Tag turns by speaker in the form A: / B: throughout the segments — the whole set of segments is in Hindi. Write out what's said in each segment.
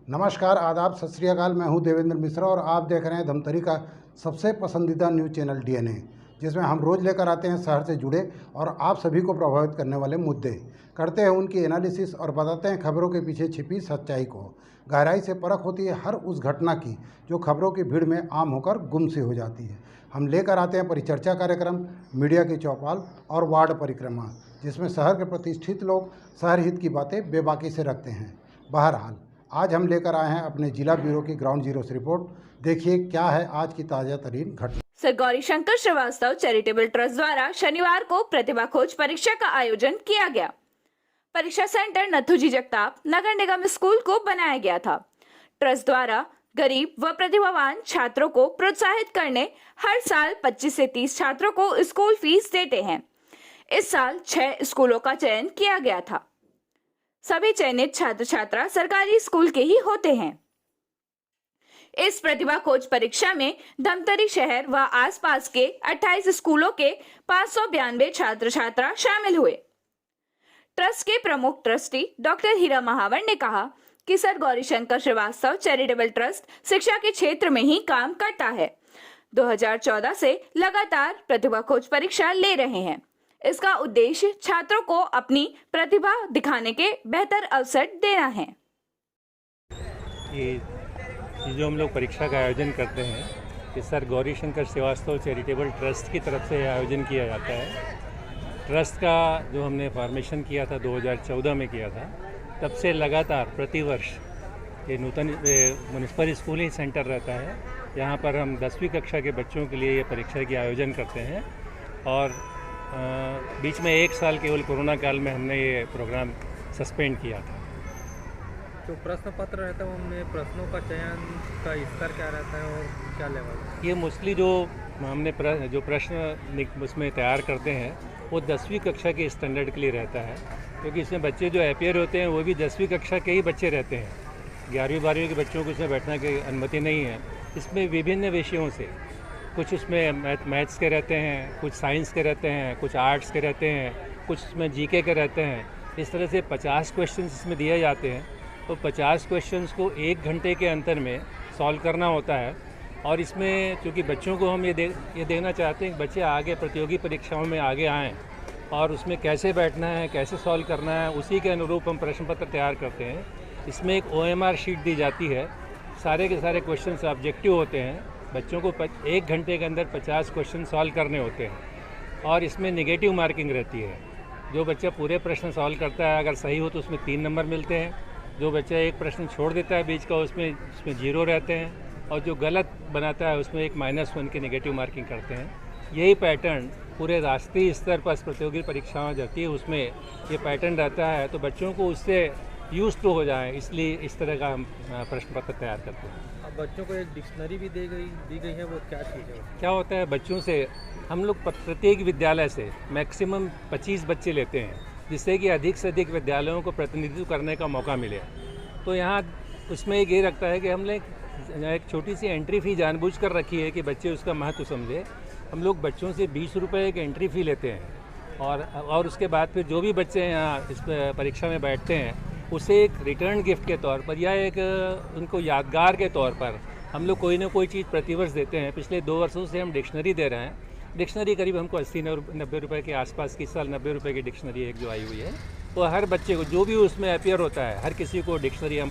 A: नमस्कार, आदाब, सत श्री अकाल। मैं हूं देवेंद्र मिश्रा और आप देख रहे हैं धमतरी का सबसे पसंदीदा न्यूज़ चैनल डीएनए, जिसमें हम रोज़ लेकर आते हैं शहर से जुड़े और आप सभी को प्रभावित करने वाले मुद्दे, करते हैं उनकी एनालिसिस और बताते हैं खबरों के पीछे छिपी सच्चाई को। गहराई से परख होती है हर उस घटना की जो खबरों की भीड़ में आम होकर गुम सी हो जाती है। हम लेकर आते हैं परिचर्चा कार्यक्रम, मीडिया की चौपाल और वार्ड परिक्रमा, जिसमें शहर के प्रतिष्ठित लोग शहर हित की बातें बेबाकी से रखते हैं। बहरहाल, आज हम लेकर आए हैं अपने जिला ब्यूरो की ग्राउंड जीरो से रिपोर्ट। देखिए क्या है आज की ताजा तरीन घटना।
B: Sir Gaurishankar Srivastava charitable trust द्वारा शनिवार को प्रतिभा खोज परीक्षा का आयोजन किया गया। परीक्षा सेंटर नथुजी जगताप नगर निगम स्कूल को बनाया गया था। ट्रस्ट द्वारा गरीब व प्रतिभावान छात्रों को प्रोत्साहित करने हर साल 25 से 30 छात्रों को स्कूल फीस देते हैं। इस साल 6 स्कूलों का चयन किया गया था। सभी चयनित छात्र छात्रा सरकारी स्कूल के ही होते हैं। इस प्रतिभा खोज परीक्षा में धमतरी शहर व आसपास के 28 स्कूलों के 592 छात्र छात्रा शामिल हुए। ट्रस्ट के प्रमुख ट्रस्टी डॉक्टर हीरा महावर ने कहा कि sir Gaurishankar Srivastava charitable trust शिक्षा के क्षेत्र में ही काम करता है। 2014 से लगातार प्रतिभा खोज परीक्षा ले रहे हैं। इसका उद्देश्य छात्रों को अपनी प्रतिभा दिखाने के बेहतर अवसर देना है।
C: ये जो हम लोग परीक्षा का आयोजन करते हैं, ये sir Gaurishankar Srivastava charitable trust की तरफ से आयोजन किया जाता है। ट्रस्ट का जो हमने फॉर्मेशन किया था 2014 में किया था, तब से लगातार प्रतिवर्ष ये नूतन म्युनिसिपल स्कूल ही सेंटर रहता है। यहाँ पर हम 10वीं कक्षा के बच्चों के लिए ये परीक्षा की आयोजन करते हैं और बीच में 1 साल केवल कोरोना काल में हमने ये प्रोग्राम सस्पेंड किया था।
D: जो प्रश्न पत्र रहता है उनमें प्रश्नों का चयन का स्तर क्या रहता है और क्या लेवल?
C: ये मोस्टली जो हमने जो प्रश्न उसमें तैयार करते हैं वो 10वीं कक्षा के स्टैंडर्ड के लिए रहता है, क्योंकि इसमें बच्चे जो अपियर होते हैं वो भी 10वीं कक्षा के ही बच्चे रहते हैं। 11वीं 12वीं के बच्चों को इसमें बैठने की अनुमति नहीं है। इसमें विभिन्न विषयों से, कुछ उसमें मैथ्स के रहते हैं, कुछ साइंस के रहते हैं, कुछ आर्ट्स के रहते हैं, कुछ उसमें जीके के रहते हैं। इस तरह से 50 क्वेश्चंस इसमें दिए जाते हैं। तो 50 क्वेश्चंस को 1 घंटे के अंतर में सॉल्व करना होता है। और इसमें चूँकि बच्चों को हम ये देना चाहते हैं कि बच्चे आगे प्रतियोगी परीक्षाओं में आगे आएँ और उसमें कैसे बैठना है, कैसे सॉल्व करना है, उसी के अनुरूप हम प्रश्न पत्र तैयार करते हैं। इसमें एक OMR शीट दी जाती है। सारे के सारे क्वेश्चन ऑब्जेक्टिव होते हैं। बच्चों को 1 घंटे के अंदर 50 क्वेश्चन सॉल्व करने होते हैं और इसमें नेगेटिव मार्किंग रहती है। जो बच्चा पूरे प्रश्न सॉल्व करता है, अगर सही हो तो उसमें 3 नंबर मिलते हैं। जो बच्चा एक प्रश्न छोड़ देता है बीच का, उसमें 0 रहते हैं। और जो गलत बनाता है उसमें एक -1 की नेगेटिव मार्किंग करते हैं। यही पैटर्न पूरे राष्ट्रीय स्तर पर प्रतियोगी परीक्षाएं जाती है, उसमें ये पैटर्न रहता है। तो बच्चों को उससे यूज टू हो जाए, इसलिए इस तरह का हम प्रश्न पत्र तैयार करते हैं।
D: अब बच्चों को एक डिक्शनरी भी दी गई है, वो क्या चीज़ है?
C: क्या होता है, बच्चों से हम लोग प्रत्येक विद्यालय से मैक्सिमम 25 बच्चे लेते हैं, जिससे कि अधिक से अधिक विद्यालयों को प्रतिनिधित्व करने का मौका मिले। तो यहाँ उसमें ये रखता है कि हमने एक छोटी सी एंट्री फ़ी जानबूझ कर रखी है कि बच्चे उसका महत्व समझे। हम लोग बच्चों से 20 रुपये की एंट्री फ़ी लेते हैं और उसके बाद फिर जो भी बच्चे यहाँ इस परीक्षा में बैठते हैं उसे एक रिटर्न गिफ्ट के तौर पर या एक उनको यादगार के तौर पर हम लोग कोई ना कोई चीज़ प्रतिवर्ष देते हैं। पिछले 2 वर्षों से हम डिक्शनरी दे रहे हैं। डिक्शनरी करीब हमको 80-90 रुपये के आसपास की, साल 90 रुपये की डिक्शनरी एक जो आई हुई है। तो हर बच्चे को जो भी उसमें अपियर होता है, हर किसी को डिक्शनरी हम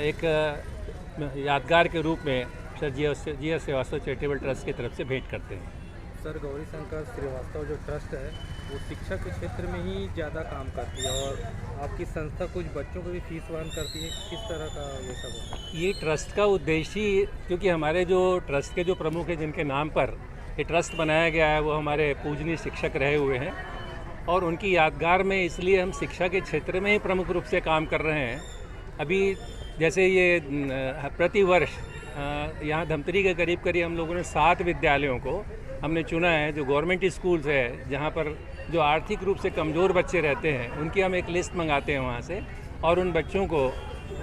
C: एक यादगार के रूप में सर जी श्रीवास्तव चैरिटेबल ट्रस्ट की तरफ से भेंट करते हैं।
D: सर गौरीशंकर श्रीवास्तव जो ट्रस्ट है वो शिक्षा के क्षेत्र में ही ज़्यादा काम करती है और आपकी संस्था कुछ बच्चों को भी फीस वहन करती है। किस तरह का ये सब होता है?
C: ये ट्रस्ट का उद्देश्य ही, क्योंकि हमारे जो ट्रस्ट के जो प्रमुख हैं जिनके नाम पर ये ट्रस्ट बनाया गया है, वो हमारे पूजनीय शिक्षक रहे हुए हैं और उनकी यादगार में इसलिए हम शिक्षा के क्षेत्र में ही प्रमुख रूप से काम कर रहे हैं। अभी जैसे ये प्रतिवर्ष यहाँ धमतरी के करीब हम लोगों ने 7 विद्यालयों को हमने चुना है जो गवर्नमेंट स्कूल्स है, जहाँ पर जो आर्थिक रूप से कमज़ोर बच्चे रहते हैं उनकी हम एक लिस्ट मंगाते हैं वहाँ से, और उन बच्चों को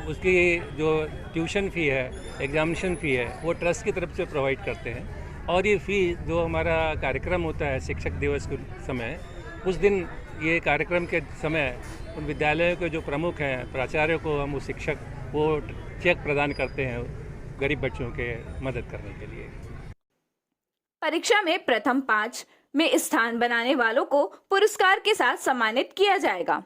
C: उसकी जो ट्यूशन फ़ी है, एग्जामिनेशन फ़ी है, वो ट्रस्ट की तरफ से प्रोवाइड करते हैं। और ये फ़ी जो हमारा कार्यक्रम होता है शिक्षक दिवस के समय, उस दिन ये कार्यक्रम के समय उन विद्यालयों के जो प्रमुख हैं, प्राचार्य को हम वो शिक्षक वो चेक प्रदान करते हैं गरीब बच्चों के मदद करने के लिए।
B: परीक्षा में प्रथम 5 में स्थान बनाने वालों को पुरस्कार के साथ सम्मानित किया जाएगा।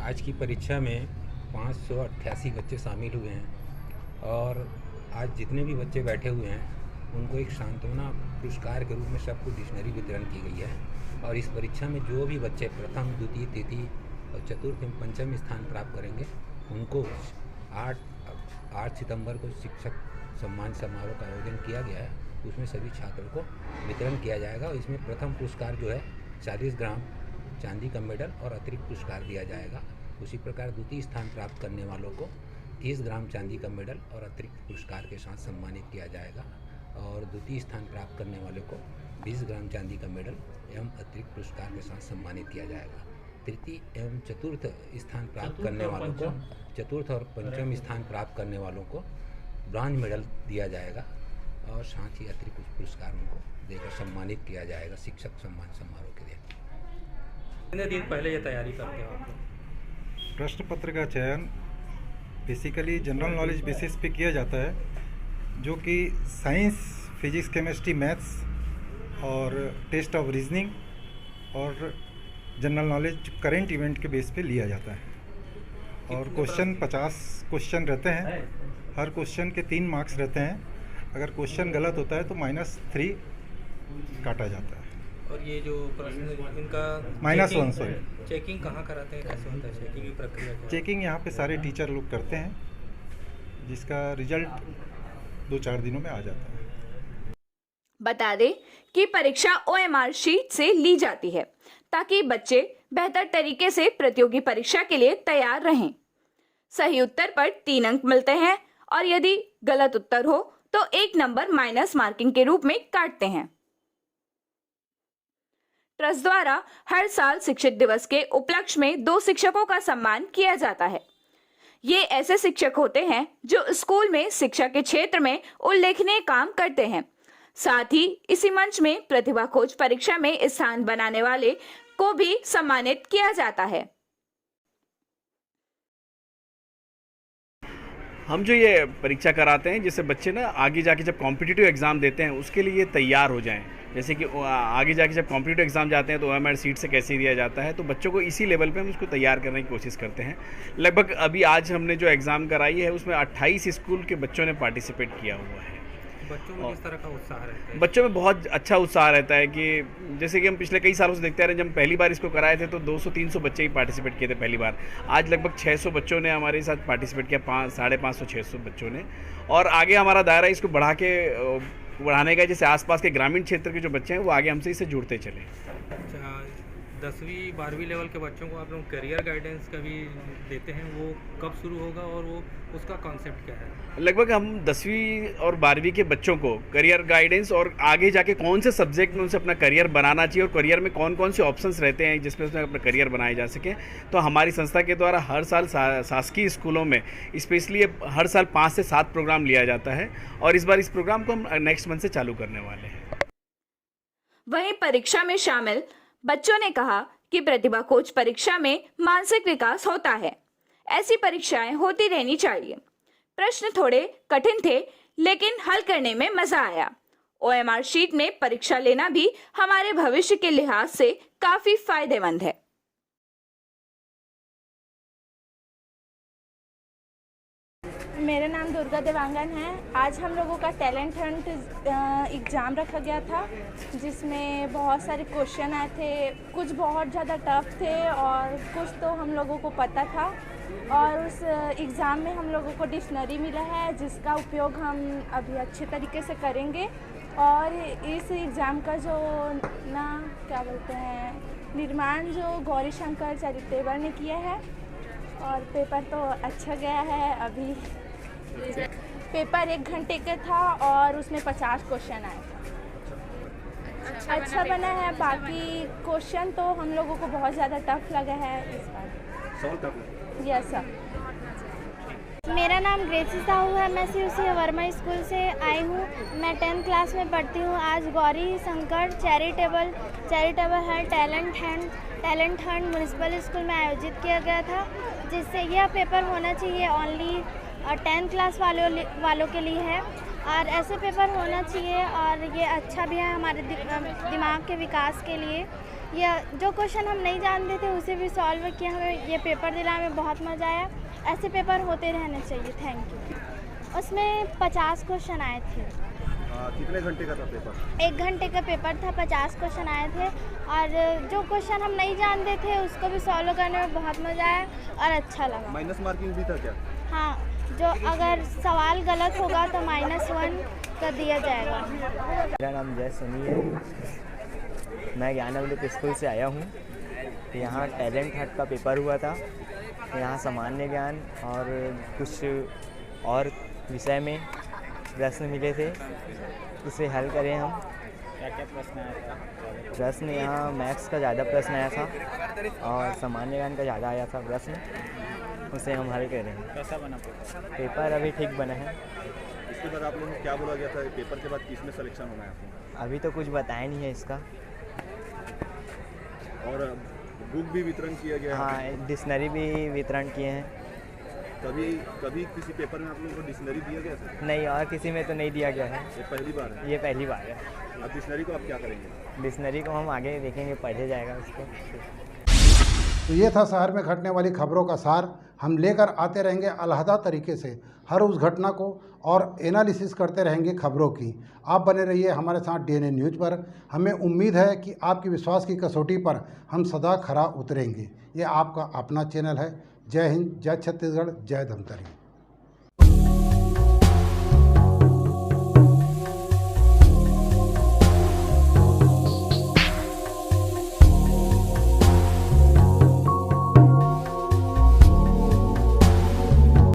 E: आज की परीक्षा में 588 बच्चे शामिल हुए हैं और आज जितने भी बच्चे बैठे हुए हैं उनको एक सांत्वना पुरस्कार के रूप में सबको डिक्शनरी वितरण की गई है। और इस परीक्षा में जो भी बच्चे प्रथम, द्वितीय, तृतीय और चतुर्थ एवं पंचम स्थान प्राप्त करेंगे उनको 8 सितंबर को शिक्षक सम्मान समारोह का आयोजन किया गया है। उसमें सभी छात्रों को वितरण किया जाएगा और इसमें प्रथम पुरस्कार जो है 40 ग्राम चांदी का मेडल और अतिरिक्त पुरस्कार दिया जाएगा। उसी प्रकार द्वितीय स्थान प्राप्त करने वालों को 30 ग्राम चांदी का मेडल और अतिरिक्त पुरस्कार के साथ सम्मानित किया जाएगा और द्वितीय स्थान प्राप्त करने वालों को 20 ग्राम चांदी का मेडल एवं अतिरिक्त पुरस्कार के साथ सम्मानित किया जाएगा। तृतीय एवं चतुर्थ स्थान प्राप्त करने वालों को, चतुर्थ और पंचम स्थान प्राप्त करने वालों को ब्रॉन्ज मेडल दिया जाएगा और साथ ही अतिरिक्त पुरस्कार उनको देकर सम्मानित किया जाएगा शिक्षक सम्मान समारोह के लिए।
D: कितने दिन पहले ये तैयारी करते हो आप?
F: प्रश्न पत्र का चयन बेसिकली जनरल नॉलेज बेसिस पे किया जाता है, जो कि साइंस, फिजिक्स, केमिस्ट्री, मैथ्स और टेस्ट ऑफ रीजनिंग और जनरल नॉलेज करंट इवेंट के बेस पे लिया जाता है। और क्वेश्चन 50 क्वेश्चन रहते हैं, हर क्वेश्चन के 3 मार्क्स रहते हैं। अगर क्वेश्चन गलत होता है तो -3 काटा जाता है।
D: और ये जो प्रश्न इनका
F: -1 सॉरी।
D: चेकिंग कहाँ कराते हैं, कैसे होता है चेकिंग की प्रक्रिया क्या है?
F: चेकिंग यहाँ पे सारे टीचर लोग करते हैं, जिसका रिजल्ट 2-4 दिनों में आ जाता है।
B: बता दें कि परीक्षा OMR शीट से ली जाती है ताकि बच्चे बेहतर तरीके से प्रतियोगी परीक्षा के लिए तैयार रहें। सही उत्तर पर 3 अंक मिलते हैं और यदि गलत उत्तर हो तो 1 नंबर माइनस मार्किंग के रूप में काटते हैं। ट्रस्ट द्वारा हर साल शिक्षक दिवस के उपलक्ष्य में 2 शिक्षकों का सम्मान किया जाता है। ये ऐसे शिक्षक होते हैं जो स्कूल में शिक्षा के क्षेत्र में उल्लेखनीय काम करते हैं। साथ ही इसी मंच में प्रतिभा खोज परीक्षा में स्थान बनाने वाले को भी सम्मानित किया जाता है।
G: हम जो ये परीक्षा कराते हैं जिससे बच्चे ना आगे जाके जब कॉम्पिटिटिव एग्ज़ाम देते हैं उसके लिए तैयार हो जाएं। जैसे कि आगे जाके जब कॉम्पिटिटिव एग्ज़ाम जाते हैं तो OMR सीट से कैसे दिया जाता है, तो बच्चों को इसी लेवल पे हम उसको तैयार करने की कोशिश करते हैं। लगभग अभी आज हमने जो एग्ज़ाम कराई है उसमें 28 स्कूल के बच्चों ने पार्टिसिपेट किया हुआ है।
D: बच्चों में किस तरह का उत्साह रहता है?
G: बच्चों में बहुत अच्छा उत्साह रहता है कि जैसे कि हम पिछले कई सालों से देखते आ रहे हैं, जब पहली बार इसको कराए थे तो 200-300 बच्चे ही पार्टिसिपेट किए थे पहली बार। आज लगभग 600 बच्चों ने हमारे साथ पार्टिसिपेट किया, 550-600 बच्चों ने। और आगे हमारा दायरा इसको बढ़ाने का, जैसे आसपास के ग्रामीण क्षेत्र के जो बच्चे हैं वो आगे हमसे इससे जुड़ते चले।
D: अच्छा, 10वीं 12वीं लेवल के बच्चों को आप लोग करियर गाइडेंस का भी देते हैं, वो कब शुरू होगा और वो उसका कॉन्सेप्ट क्या है?
G: लगभग हम 10वीं और 12वीं के बच्चों को करियर गाइडेंस और आगे जाके कौन से सब्जेक्ट में उनसे अपना करियर बनाना चाहिए और करियर में कौन कौन से ऑप्शंस रहते हैं जिसमें उसमें अपना करियर बनाए जा सकें, तो हमारी संस्था के द्वारा हर साल शासकीय स्कूलों में स्पेशली हर साल 5 से 7 प्रोग्राम लिया जाता है और इस बार इस प्रोग्राम को हम नेक्स्ट मंथ से चालू करने वाले हैं।
B: वहीं परीक्षा में शामिल बच्चों ने कहा कि प्रतिभा खोज परीक्षा में मानसिक विकास होता है। ऐसी परीक्षाएं होती रहनी चाहिए। प्रश्न थोड़े कठिन थे लेकिन हल करने में मजा आया। OMR शीट में परीक्षा लेना भी हमारे भविष्य के लिहाज से काफी फायदेमंद है।
H: मेरा नाम दुर्गा देवांगन है। आज हम लोगों का टैलेंट हंट एग्ज़ाम रखा गया था जिसमें बहुत सारे क्वेश्चन आए थे। कुछ बहुत ज़्यादा टफ थे और कुछ तो हम लोगों को पता था। और उस एग्ज़ाम में हम लोगों को डिक्शनरी मिला है जिसका उपयोग हम अभी अच्छे तरीके से करेंगे। और इस एग्ज़ाम का जो क्या बोलते हैं निर्माण जो गौरी शंकर चैरिटेबल ने किया है और पेपर तो अच्छा गया है। अभी पेपर 1 घंटे का था और उसमें 50 क्वेश्चन आए थे। अच्छा बना है। बाकी क्वेश्चन तो हम लोगों को बहुत ज़्यादा टफ लगा है इस बार। Yes sir.
I: मेरा नाम ग्रेसी साहू है। मैं CUC वर्मा स्कूल से आई हूँ। मैं 10th क्लास में पढ़ती हूँ। आज Gauri Shankar charitable health talent Hunt municipal school में आयोजित किया गया था जिससे यह पेपर होना चाहिए ओनली 10th क्लास वालों के लिए है और ऐसे पेपर होना चाहिए और ये अच्छा भी है हमारे दिमाग के विकास के लिए। यह जो क्वेश्चन हम नहीं जानते थे उसे भी सॉल्व किया, हमें ये पेपर दिलाने में बहुत मज़ा आया। ऐसे पेपर होते रहने चाहिए। Thank you. उसमें 50 क्वेश्चन आए थे।
J: कितने घंटे का था पेपर?
I: 1 घंटे का पेपर था, 50 क्वेश्चन आए थे और जो क्वेश्चन हम नहीं जानते थे उसको भी सॉल्व करने में बहुत मज़ा आया और अच्छा लगा।
J: माइनस मार्किंग भी था क्या?
I: हाँ, जो अगर सवाल गलत होगा तो -1 कर दिया जाएगा।
K: मेरा नाम जय सनी है, मैं ज्ञानवल्लभ स्कूल से आया हूँ। यहाँ टैलेंट हट का पेपर हुआ था। यहाँ सामान्य ज्ञान और कुछ और विषय में प्रश्न मिले थे, उसे हल करें हम।
J: क्या क्या प्रश्न आया था?
K: प्रश्न यहाँ मैथ्स का ज़्यादा प्रश्न आया था और सामान्य ज्ञान का ज़्यादा आया था प्रश्न, उसे हम हल करें।
J: कैसा बना
K: पेपर अभी ठीक बना है।
J: इसके बाद आप लोगों को क्या बोला गया था? पेपर के बाद किस में सिलेक्शन होना है आपको?
K: अभी तो कुछ बताया नहीं है इसका।
J: और बुक भी वितरण किया गया है?
K: हाँ, डिक्शनरी भी वितरण किए हैं।
J: कभी किसी पेपर में आप लोगों को डिक्शनरी दिया गया था?
K: नहीं, और किसी में तो नहीं दिया गया है।
J: ये पहली बार है?
K: ये पहली बार है।
J: अब डिक्शनरी को आप क्या करेंगे?
K: डिक्शनरी को हम आगे देखेंगे, पढ़े जाएगा उसको।
A: तो ये था शहर में घटने वाली खबरों का सार। हम लेकर आते रहेंगे अलहदा तरीके से हर उस घटना को और एनालिसिस करते रहेंगे खबरों की। आप बने रहिए हमारे साथ डीएनए न्यूज़ पर। हमें उम्मीद है कि आपकी विश्वास की कसौटी पर हम सदा खरा उतरेंगे। ये आपका अपना चैनल है। जय हिंद, जय छत्तीसगढ़, जय धमतरी।